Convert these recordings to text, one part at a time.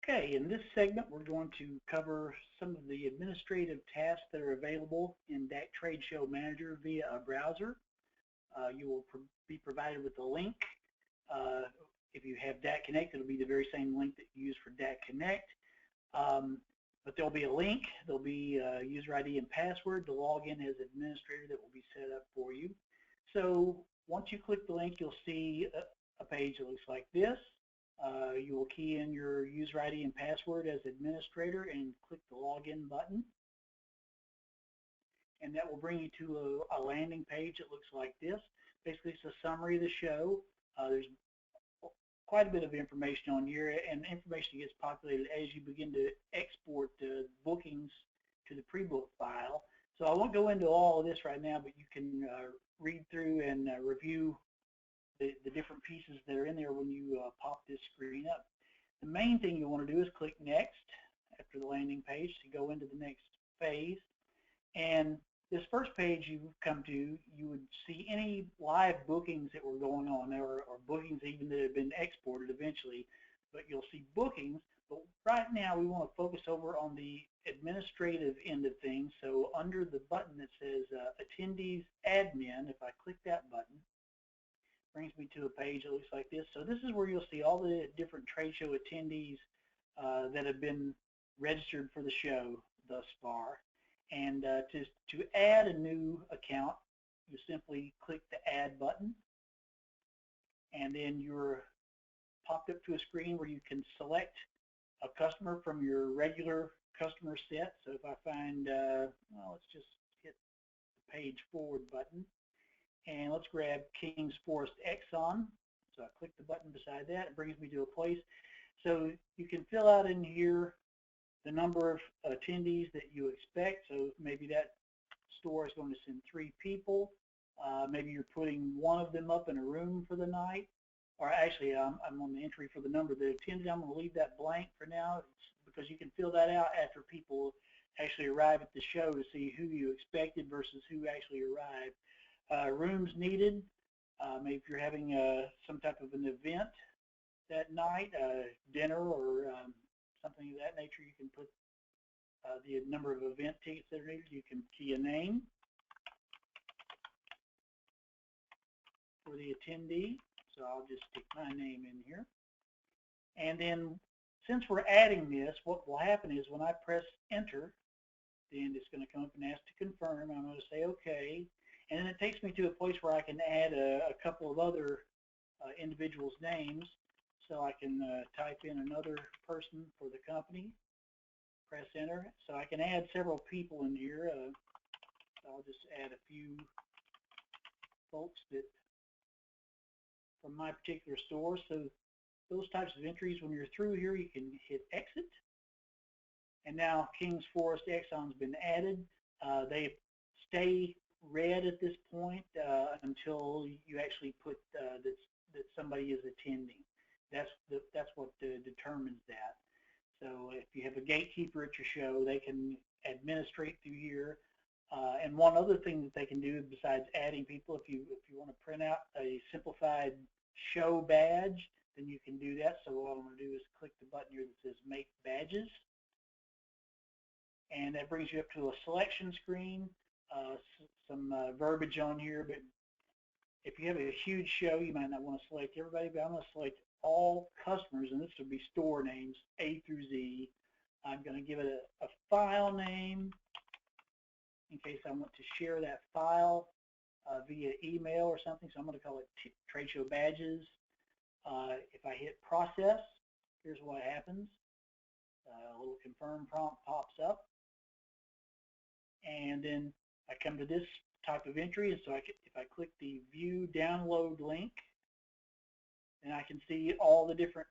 Okay, in this segment, we're going to cover some of the administrative tasks that are available in DAC Trade Show Manager via a browser. You will be provided with a link. Uh, if you have DAC Connect, it'll be the very same link that you use for DAC Connect. But there'll be a link, there'll be a user ID and password to log in as administrator that will be set up for you. So once you click the link, you'll see a page that looks like this. You will key in your user ID and password as administrator and click the login button. And that will bring you to a landing page that looks like this. Basically, it's a summary of the show. There's quite a bit of information on here, and information gets populated as you begin to export the bookings to the pre-book file. So I won't go into all of this right now, but you can read through and review the different pieces that are in there when you pop this screen up. The main thing you want to do is click Next after the landing page to go into the next phase. And this first page you come to, you would see any live bookings that were going on there, or bookings even that have been exported eventually. But you'll see bookings. But right now we want to focus over on the administrative end of things. So under the button that says Attendees Admin, if I click that button, brings me to a page that looks like this. So this is where you'll see all the different trade show attendees that have been registered for the show thus far. And to add a new account, you simply click the Add button, and then you're popped up to a screen where you can select a customer from your regular customer set. So if I find, well, let's just hit the page forward button. And let's grab Kings Forest Exxon. So I click the button beside that. It brings me to a place. So you can fill out in here the number of attendees that you expect. So maybe that store is going to send 3 people. Maybe you're putting one of them up in a room for the night. Or actually, I'm on the entry for the number that attended. I'm going to leave that blank for now because you can fill that out after people actually arrive at the show to see who you expected versus who actually arrived. Rooms needed, maybe if you're having some type of an event that night, dinner or something of that nature, you can put the number of event tickets that are needed. You can key a name for the attendee. So I'll just stick my name in here. And then since we're adding this, what will happen is when I press enter, then it's going to come up and ask to confirm. I'm going to say okay. And then it takes me to a place where I can add a couple of other individuals' names. So I can type in another person for the company, press enter. So I can add several people in here. I'll just add a few folks that from my particular store. So those types of entries, when you're through here, you can hit exit. And now Kings Forest Exxon's been added. They stay red at this point until you actually put that somebody is attending. That's what determines that. So if you have a gatekeeper at your show, they can administrate through here. And one other thing that they can do besides adding people, if you want to print out a simplified show badge, then you can do that. So what I'm going to do is click the button here that says Make Badges. And that brings you up to a selection screen, some verbiage on here. But if you have a huge show, you might not want to select everybody, but I'm going to select all customers, and this would be store names A through Z. I'm going to give it a file name in case I want to share that file via email or something. So I'm going to call it Trade Show Badges. If I hit process, here's what happens. A little confirm prompt pops up. And then I come to this type of entry, and so if I click the view download link, then I can see all the different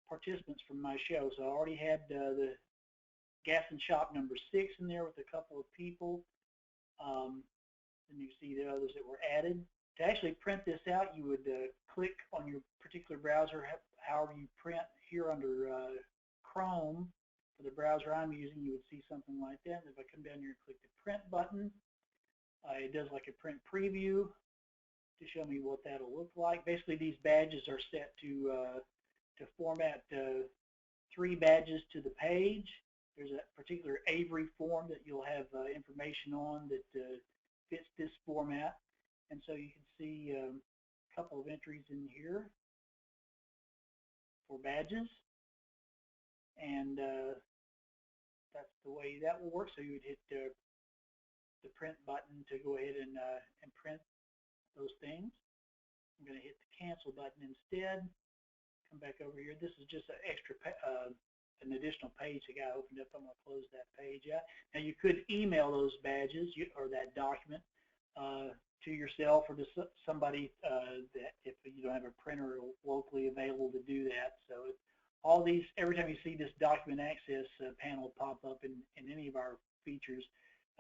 participants from my show. So I already had the gas and shop number 6 in there with a couple of people. And you see the others that were added. To actually print this out, you would click on your particular browser, however you print here under Chrome. For the browser I'm using, you would see something like that. And if I come down here and click the print button, it does like a print preview to show me what that'll look like. Basically, these badges are set to format 3 badges to the page. There's a particular Avery form that you'll have information on that fits this format. And so you can see a couple of entries in here for badges. And that's the way that will work. So you would hit the print button to go ahead and print those things. I'm going to hit the cancel button instead. Come back over here. This is just an extra, an additional page that got opened up. I'm going to close that page out. Now you could email those badges or that document to yourself or to somebody that if you don't have a printer locally available to do that. So all these, every time you see this document access panel pop up in any of our features,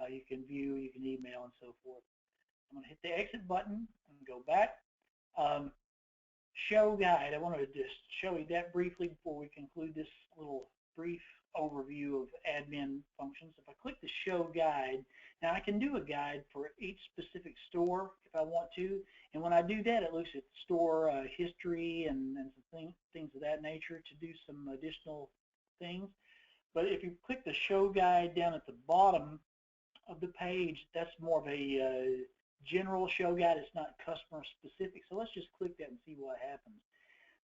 you can view, you can email, and so forth. I'm going to hit the exit button and go back. Show guide. I wanted to just show you that briefly before we conclude this little brief overview of admin functions. If I click the show guide, now I can do a guide for each specific store if I want to, and when I do that, it looks at store history and some things of that nature to do some additional things. But if you click the show guide down at the bottom of the page, that's more of a general show guide. It's not customer specific. So let's just click that and see what happens.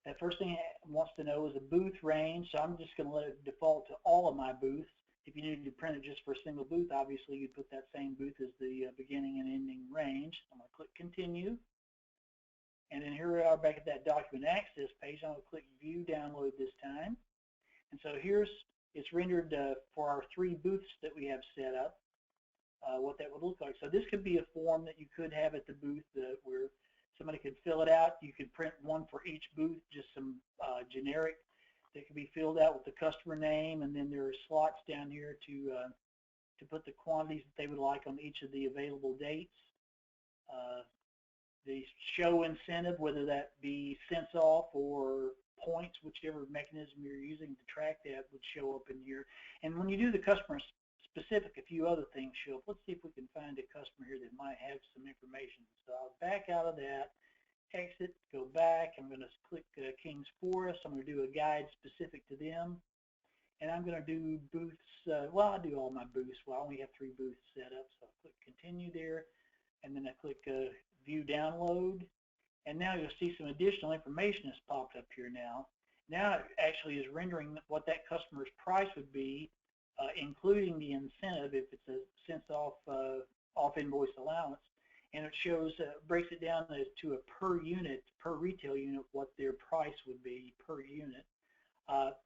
That first thing it wants to know is a booth range. So I'm just going to let it default to all of my booths. If you needed to print it just for a single booth, obviously you'd put that same booth as the beginning and ending range. I'm going to click continue. And then here we are back at that document access page. I'm going to click view download this time. And so it's rendered for our 3 booths that we have set up. What that would look like. So this could be a form that you could have at the booth where somebody could fill it out. You could print one for each booth, just some generic that could be filled out with the customer name, and then there are slots down here to put the quantities that they would like on each of the available dates. The show incentive, whether that be cents off or points, whichever mechanism you're using to track that, would show up in here. And when you do the customer specific, a few other things show up. Let's see if we can find a customer here that might have some information. So I'll back out of that, exit, go back. I'm going to click King's Forest. I'm going to do a guide specific to them. And I'm going to do booths. Well, I'll do all my booths. Well, I only have 3 booths set up. So I'll click continue there. And then I click view download. And now you'll see some additional information has popped up here now. Now it actually is rendering what that customer's price would be, including the incentive if it's a cents off invoice allowance, and it shows breaks it down to a per retail unit what their price would be per unit.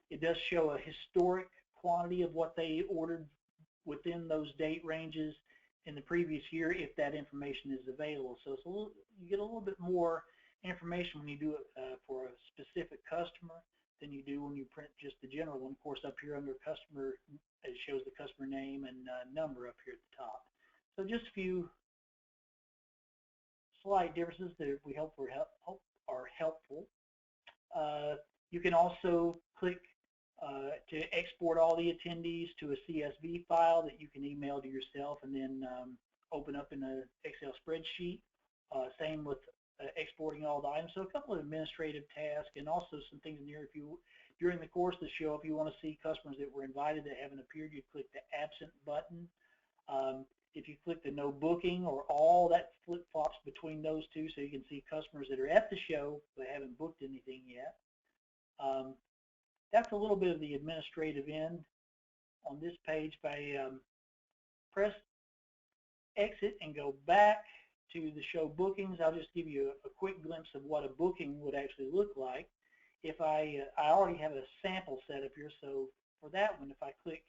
It does show a historic quantity of what they ordered within those date ranges in the previous year if that information is available. So it's you get a little bit more information when you do it for a specific customer than you do when you print just the general one. Of course, up here under customer, it shows the customer name and number up here at the top. So just a few slight differences that we hope are helpful. You can also click to export all the attendees to a CSV file that you can email to yourself and then open up in an Excel spreadsheet. Same with exporting all the items. So a couple of administrative tasks and also some things in here. If you, during the course of the show, if you want to see customers that were invited that haven't appeared, you click the absent button. If you click the no booking or all, that flip-flops between those two, so you can see customers that are at the show but haven't booked anything yet. That's a little bit of the administrative end on this page. If I press exit and go back to the show bookings, I'll just give you a quick glimpse of what a booking would actually look like. If I already have a sample set up here, so for that one, if I click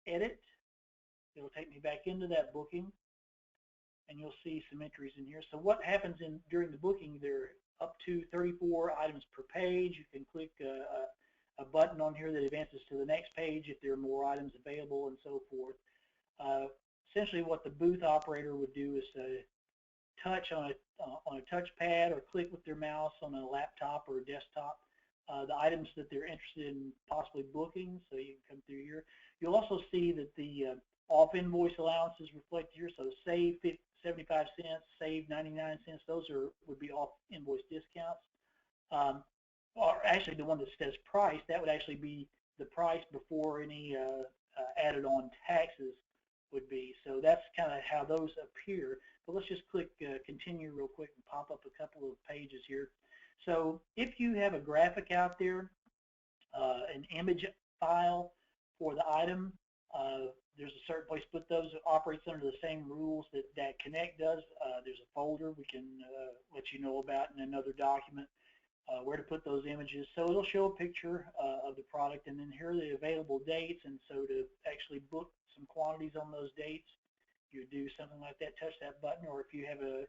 edit, it'll take me back into that booking, and you'll see some entries in here. So what happens during the booking, there are up to 34 items per page. You can click a button on here that advances to the next page if there are more items available and so forth. Essentially what the booth operator would do is touch on a touchpad or click with their mouse on a laptop or a desktop the items that they're interested in possibly booking, so you can come through here. You'll also see that the off invoice allowance is reflected here, so save 75 cents, save 99 cents, those would be off invoice discounts. Or actually the one that says price, that would actually be the price before any added on taxes would be. So that's kind of how those appear. But let's just click continue real quick and pop up a couple of pages here. So if you have a graphic out there, an image file for the item, there's a certain place to put those. It operates under the same rules that DAC Connect does. There's a folder we can let you know about in another document where to put those images. So it'll show a picture of the product, and then here are the available dates. And so to actually book some quantities on those dates, you would do something like that, touch that button, or if you have a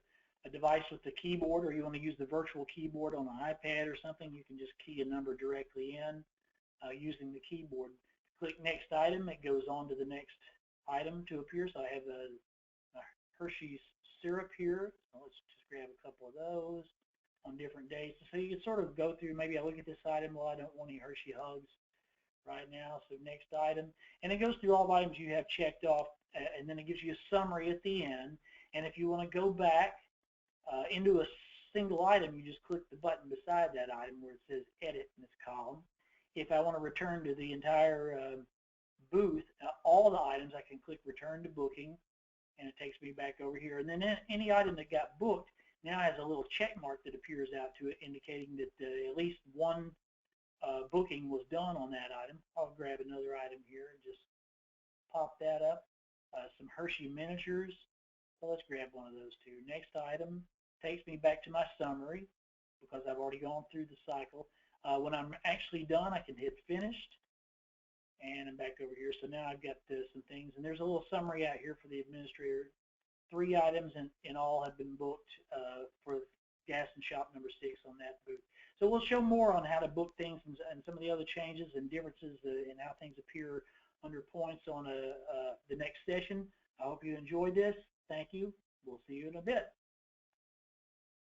device with the keyboard, or you want to use the virtual keyboard on an iPad or something, you can just key a number directly in using the keyboard. Click next item, it goes on to the next item to appear. So I have a Hershey's syrup here. So let's just grab a couple of those on different dates. So you can sort of go through, maybe I look at this item, well, I don't want any Hershey Hugs right now, so next item. And it goes through all the items you have checked off, and then it gives you a summary at the end. And if you want to go back into a single item, you just click the button beside that item where it says edit in this column. If I want to return to the entire booth, all the items, I can click return to booking, and it takes me back over here. And then any item that got booked now has a little check mark that appears out to it, indicating that at least one booking was done on that item. I'll grab another item here and just pop that up. Some Hershey miniatures. So let's grab one of those two. Next item takes me back to my summary because I've already gone through the cycle. When I'm actually done, I can hit finished, and I'm back over here. So now I've got some things, and there's a little summary out here for the administrator. 3 items in all have been booked for gas and shop number 6 on that booth. So we'll show more on how to book things and some of the other changes and differences in how things appear under points on the next session. I hope you enjoyed this. Thank you. We'll see you in a bit.